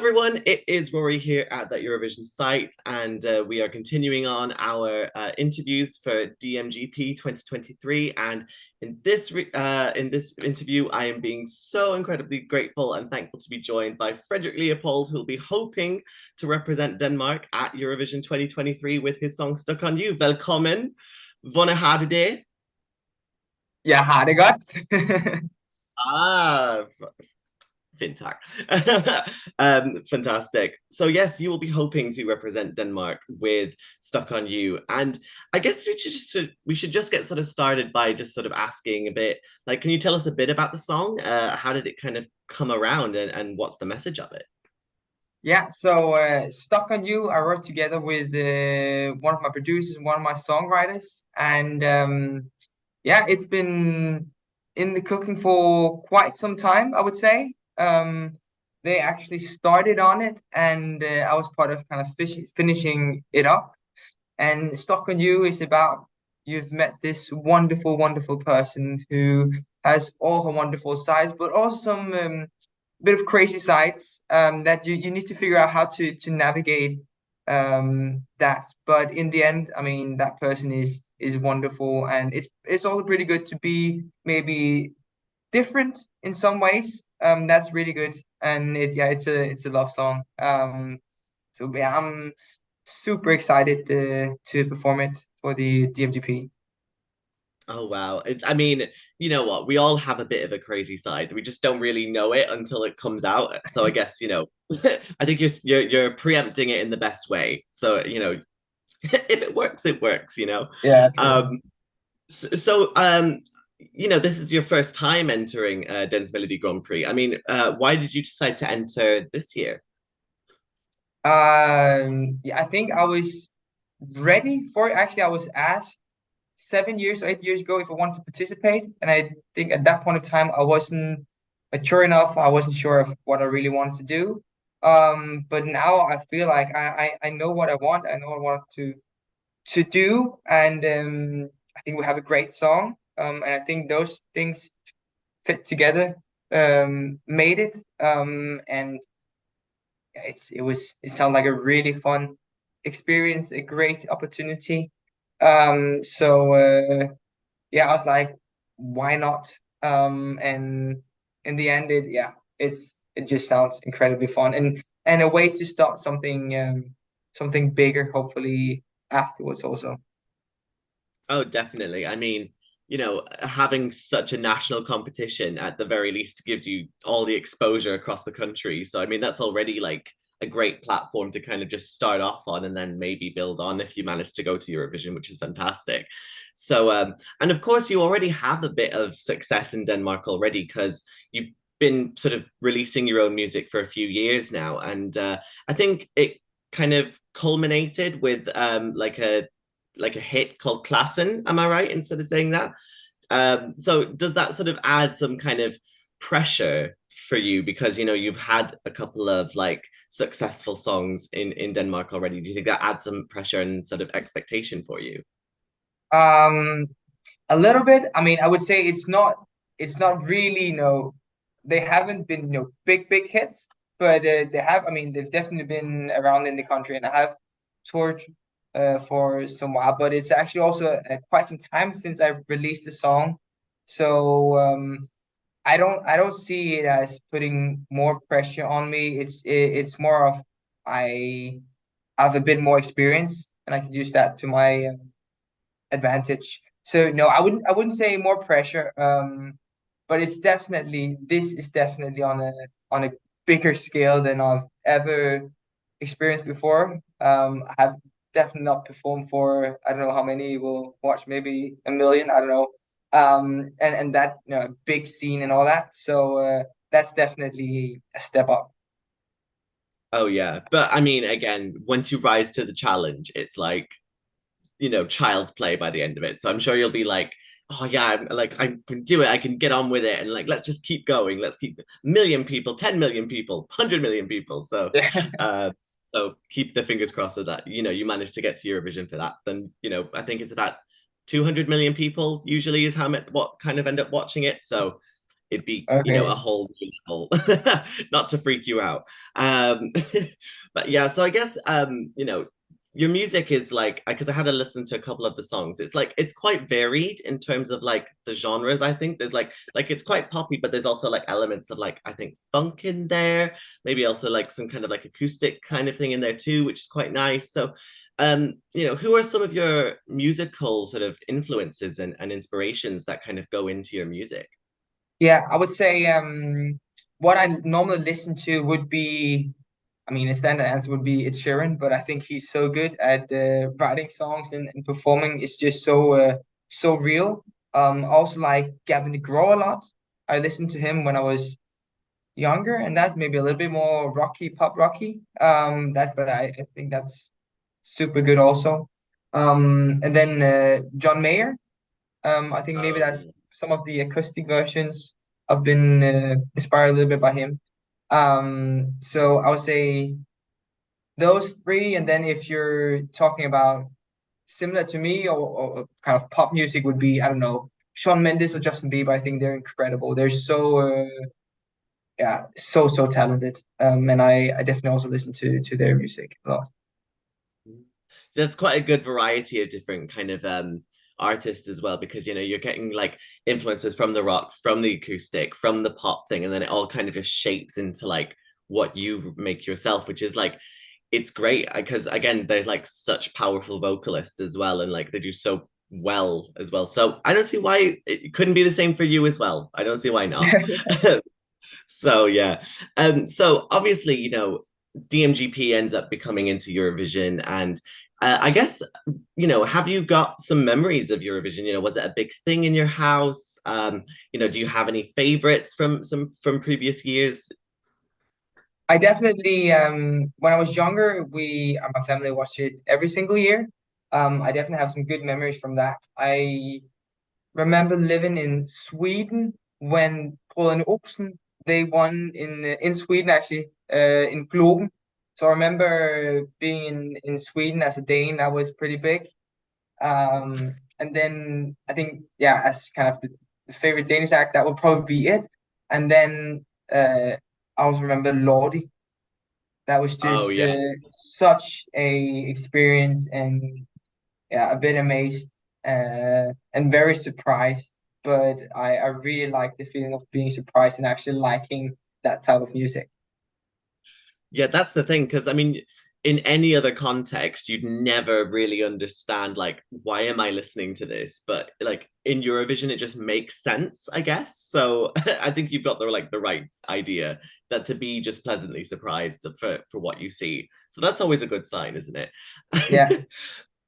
everyone, it is Rory here at that Eurovision site, and we are continuing on our interviews for DMGP 2023. And in this interview, I am being so incredibly grateful and thankful to be joined by Frederik Leopold, who will be hoping to represent Denmark at Eurovision 2023 with his song "Stuck on You." Velkommen, hvordan har du det? Jeg har det godt. Ah, fintech. Fantastic. So yes, you will be hoping to represent Denmark with "Stuck on You," and I guess we should just get sort of started by just sort of asking a bit, like, can you tell us a bit about the song? How did it kind of come around, and what's the message of it? Yeah, so Stuck on You, I wrote together with one of my producers and one of my songwriters. And yeah, it's been in the cooking for quite some time, I would say. They actually started on it, and I was part of kind of finishing it up. And Stuck on You is about you've met this wonderful, wonderful person who has all her wonderful sides, but also some bit of crazy sides that you need to figure out how to navigate that. But in the end, I mean, that person is wonderful, and it's also pretty good to be maybe different in some ways. That's really good, and it's a love song. So yeah, I'm super excited to perform it for the DMGP. Oh wow. I mean, you know what? We all have a bit of a crazy side. We just don't really know it until it comes out. So I guess, I think you're preempting it in the best way. So, if it works, it works. Yeah, true. Um so this is your first time entering Dansk Melodi Grand Prix. I mean, why did you decide to enter this year? Yeah, I think I was ready for it. Actually, I was asked 7 years, 8 years ago if I wanted to participate, and I think at that point of time I wasn't mature enough. I wasn't sure of what I really wanted to do. But now I feel like I know what I want. I know what I want to do, and I think we have a great song. And I think those things fit together. Made it. And it sounded like a really fun experience, a great opportunity. So yeah, I was like, why not? And in the end, it just sounds incredibly fun, and a way to start something bigger, hopefully afterwards also. Oh, definitely. I mean, having such a national competition at the very least gives you all the exposure across the country. So, I mean, that's already like a great platform to kind of just start off on and then maybe build on if you manage to go to Eurovision, which is fantastic. So, and of course, you already have a bit of success in Denmark already because you've been sort of releasing your own music for a few years now. And I think it kind of culminated with like a hit called Klassen. Am I right instead of saying that? So does that sort of add some kind of pressure for you because you've had a couple of like successful songs in Denmark already? Do you think that adds some pressure and sort of expectation for you? Um, a little bit. I mean, I would say it's not really, they haven't been, big hits, but they have. I mean, they've definitely been around in the country, and I have toured for some while. But it's actually also quite some time since I released the song, so I don't see it as putting more pressure on me. It's more of I have a bit more experience, and I can use that to my advantage. So no, I wouldn't say more pressure. But this is definitely on a bigger scale than I've ever experienced before. I've definitely not performed for I don't know how many will watch, maybe a million, I don't know. And that, big scene and all that. So that's definitely a step up. Oh yeah, but I mean, again, once you rise to the challenge, it's like child's play by the end of it. So I'm sure you'll be like, oh yeah, I can do it. I can get on with it, and like let's just keep going. Let's keep a million people, 10 million people, 100 million people. So, uh, so keep the fingers crossed that you manage to get to Eurovision for that. Then I think it's about 200 million people usually is what kind of end up watching it. So it'd be, a Okay. whole new level. Not to freak you out. But yeah, so I guess your music is like, because I had to listen to a couple of the songs. It's like it's quite varied in terms of like the genres. I think there's like it's quite poppy, but there's also like elements of like I think funk in there, maybe also like some kind of like acoustic kind of thing in there too, which is quite nice. So who are some of your musical sort of influences and inspirations that kind of go into your music? Yeah, I would say what I normally listen to would be, I mean, a standard answer would be Ed Sheeran, but I think he's so good at writing songs and performing. It's just so real. Also like Gavin DeGraw a lot. I listened to him when I was younger, and that's maybe a little bit more rocky, pop rocky. But I think that's super good also. And then John Mayer. I think maybe Oh that's yeah. some of the acoustic versions. I've been inspired a little bit by him. So I would say those three, and then if you're talking about similar to me or kind of pop music would be, I don't know, Shawn Mendes or Justin Bieber. I think they're incredible. They're so yeah, so talented. And I definitely also listen to their music a lot. That's quite a good variety of different kind of artists as well, because you're getting like influences from the rock, from the acoustic, from the pop thing, and then it all kind of just shapes into like what you make yourself, which is like it's great because again there's like such powerful vocalists as well, and like they do so well as well. So I don't see why it couldn't be the same for you as well. I don't see why not. So yeah. So obviously, DMGP ends up becoming into Eurovision, and I guess, have you got some memories of Eurovision? Was it a big thing in your house? Do you have any favorites from previous years? I definitely when I was younger, we my family watched it every single year. I definitely have some good memories from that. I remember living in Sweden when Polen Olsen they won in Sweden actually in Globen. So I remember being in Sweden as a Dane. That was pretty big. And then I think yeah, as kind of the favorite Danish act, that would probably be it. And then I also remember Lordi. That was Oh just yeah. such a experience, and yeah, a bit amazed and very surprised. But I really like the feeling of being surprised and actually liking that type of music. Yeah, that's the thing. Because I mean, in any other context, you'd never really understand like why am I listening to this? But like in Eurovision, it just makes sense, I guess. So I think you've got the right idea that to be just pleasantly surprised for what you see. So that's always a good sign, isn't Yeah, it?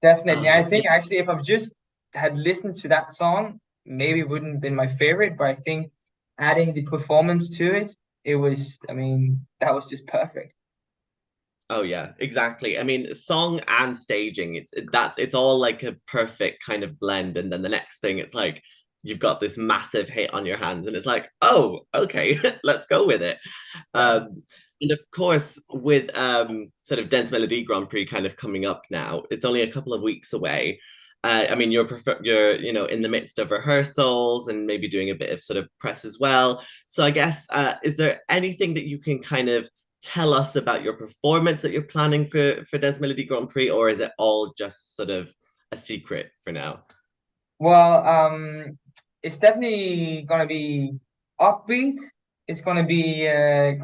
definitely. I Yeah. think actually, if I've just had listened to that song, maybe it wouldn't have been my favorite. But I think adding the performance to it, it was. I mean, that was just perfect. Oh yeah, exactly. I mean, song and staging, it's all like a perfect kind of blend. And then the next thing, it's like you've got this massive hit on your hands, and it's like, oh, okay, let's go with it. Yeah. And of course, with sort of Dance Melody Grand Prix kind of coming up now, it's only a couple of weeks away. I mean, you're in the midst of rehearsals and maybe doing a bit of sort of press as well. So I guess is there anything that you can kind of tell us about your performance that you're planning for Dance Melody Grand Prix, or is it all just sort of a secret for now? Well, it's definitely gonna be upbeat. It's gonna be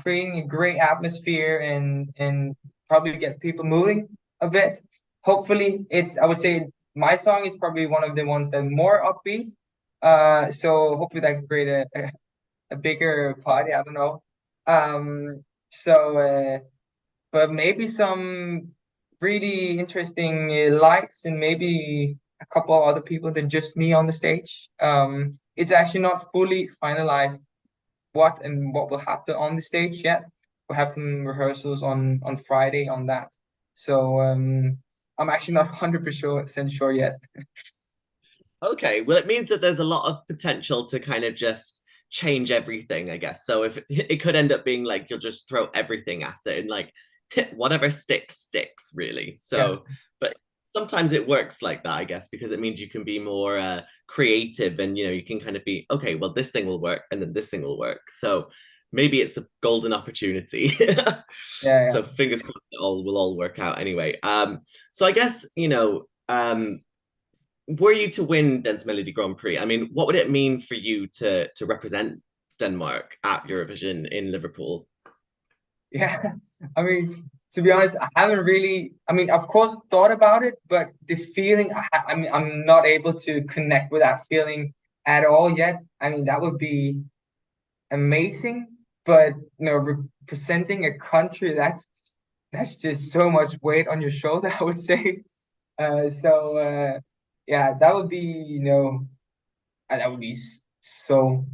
creating a great atmosphere and probably get people moving a bit. Hopefully, I would say my song is probably one of the ones that are more upbeat. So hopefully that can create a bigger party. I don't know. So but maybe some really interesting lights and maybe a couple of other people than just me on the stage. It's actually not fully finalized what will happen on the stage yet. We have some rehearsals on Friday on that. So I'm actually not 100% sure yet. Okay, well, it means that there's a lot of potential to kind of just change everything, I guess. So if it could end up being like you'll just throw everything at it and like whatever sticks, sticks, really. Yeah. So, but sometimes it works like that, I guess, because it means you can be more creative and you can kind of be okay, well, this thing will work and then this thing will work. So maybe it's a golden opportunity. Yeah, yeah. So fingers crossed it all will all work out anyway. So I guess, were you to win Dance Melody Grand Prix, I mean, what would it mean for you to represent Denmark at Eurovision in Liverpool? Yeah, I mean, to be honest, I haven't really, I mean, of course, thought about it, but the feeling, I mean, I'm not able to connect with that feeling at all yet. I mean, that would be amazing, but representing a country, that's just so much weight on your shoulder, I would say. Yeah, that would be, that would be so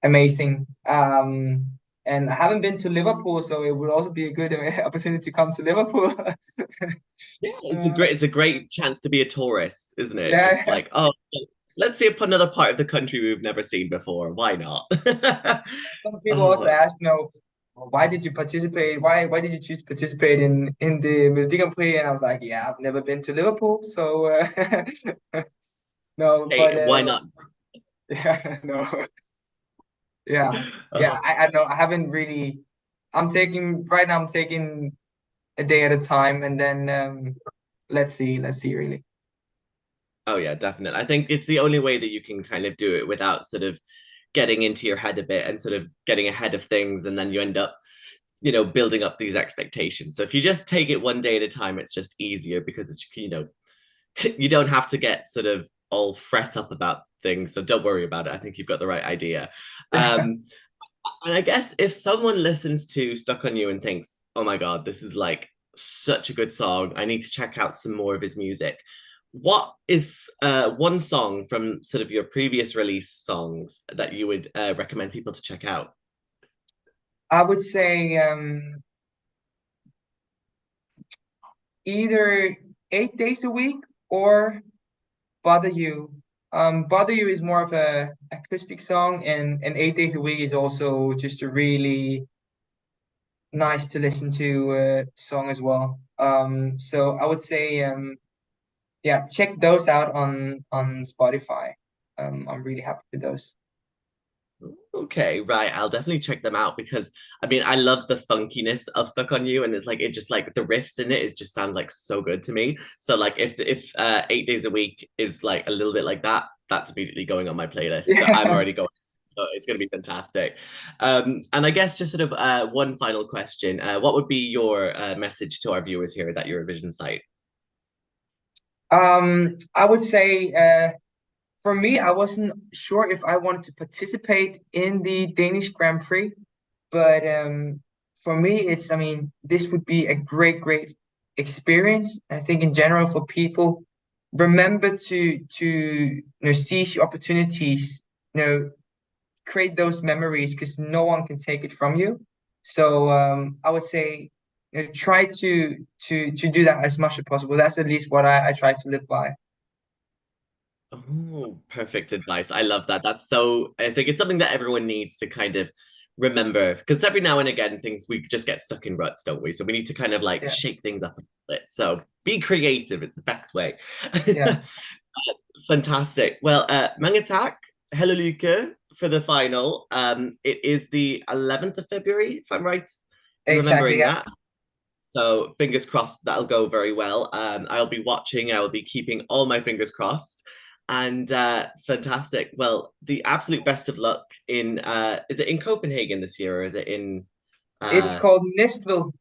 amazing. And I haven't been to Liverpool, so it would also be a good opportunity to come to Liverpool. Yeah, Uh, it's a great chance to be a tourist, isn't it? Just yeah, like, oh, let's see another part of the country we've never seen before. Why not? some people also Oh, ask, "Well, why did you participate? Why did you choose to participate in the Melodi Grand Prix?" And I was like, "Yeah, I've never been to Liverpool, so no." But hey, why not? yeah, no, yeah, yeah. Oh, I know I haven't really. I'm taking right now. I'm taking a day at a time, and then let's see, really. oh yeah, definitely. I think it's the only way that you can kind of do it without sort of getting into your head a bit and sort of getting ahead of things, and then you end up, building up these expectations. So if you just take it one day at a time, it's just easier because you don't have to get sort of all fret up about things. So don't worry about it. I think you've got the right idea. Yeah. Um, and I guess if someone listens to Stuck on You and thinks, oh my God, this is like such a good song, I need to check out some more of his music. What is one song from sort of your previous release songs that you would recommend people to check out? I would say either 8 days a week or Bother You. Bother You is more of a acoustic song, and 8 days a week is also just a really nice to listen to song as well. So I would say yeah, check those out on Spotify. I'm really happy with those. Okay, right. I'll definitely check them out because I mean I love the funkiness of Stuck on You, and it's like it just like the riffs in it just sound like so good to me. So like if 8 days a week is like a little bit like that, that's immediately going on my playlist. So I'm Yeah. already going. So it's gonna be fantastic. And I guess just sort of one final question. What would be your message to our viewers here at that Eurovision site? I would say for me, I wasn't sure if I wanted to participate in the Danish Grand Prix, but for me, I mean, this would be a great experience. I think in general for people, remember to seize your opportunities, create those memories because no one can take it from you. So I would say, try to do that as much as possible. That's at least what I try to live by. Oh, perfect advice. I love that. I think it's something that everyone needs to kind of remember because every now and again we just get stuck in ruts, don't we? So we need to kind of like Yeah, shake things up a bit. So be creative, it's the best way. yeah, Fantastic. Well, Mange tak, Helle Lykke for the final. It is the 11th of February, if I'm right in exactly. remembering Yeah. that. So fingers crossed that'll go very well. I'll be watching. I will be keeping all my fingers crossed. And fantastic. Well, the absolute best of luck in. Is it in Copenhagen this year, or is it in It's uh, called Nistville.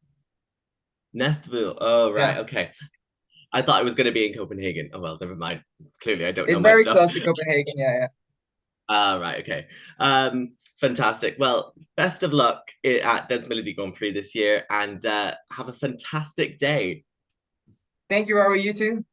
Nestville? Oh, right. Yeah. Okay. I thought it was going to be in Copenhagen. Oh well, never mind. Clearly, I don't know It's my very stuff. close to Copenhagen. Yeah, Right. Okay. Fantastic. Well, best of luck at Dance Melody Grand Prix this year, and have a fantastic day. thank you, Rory. You too.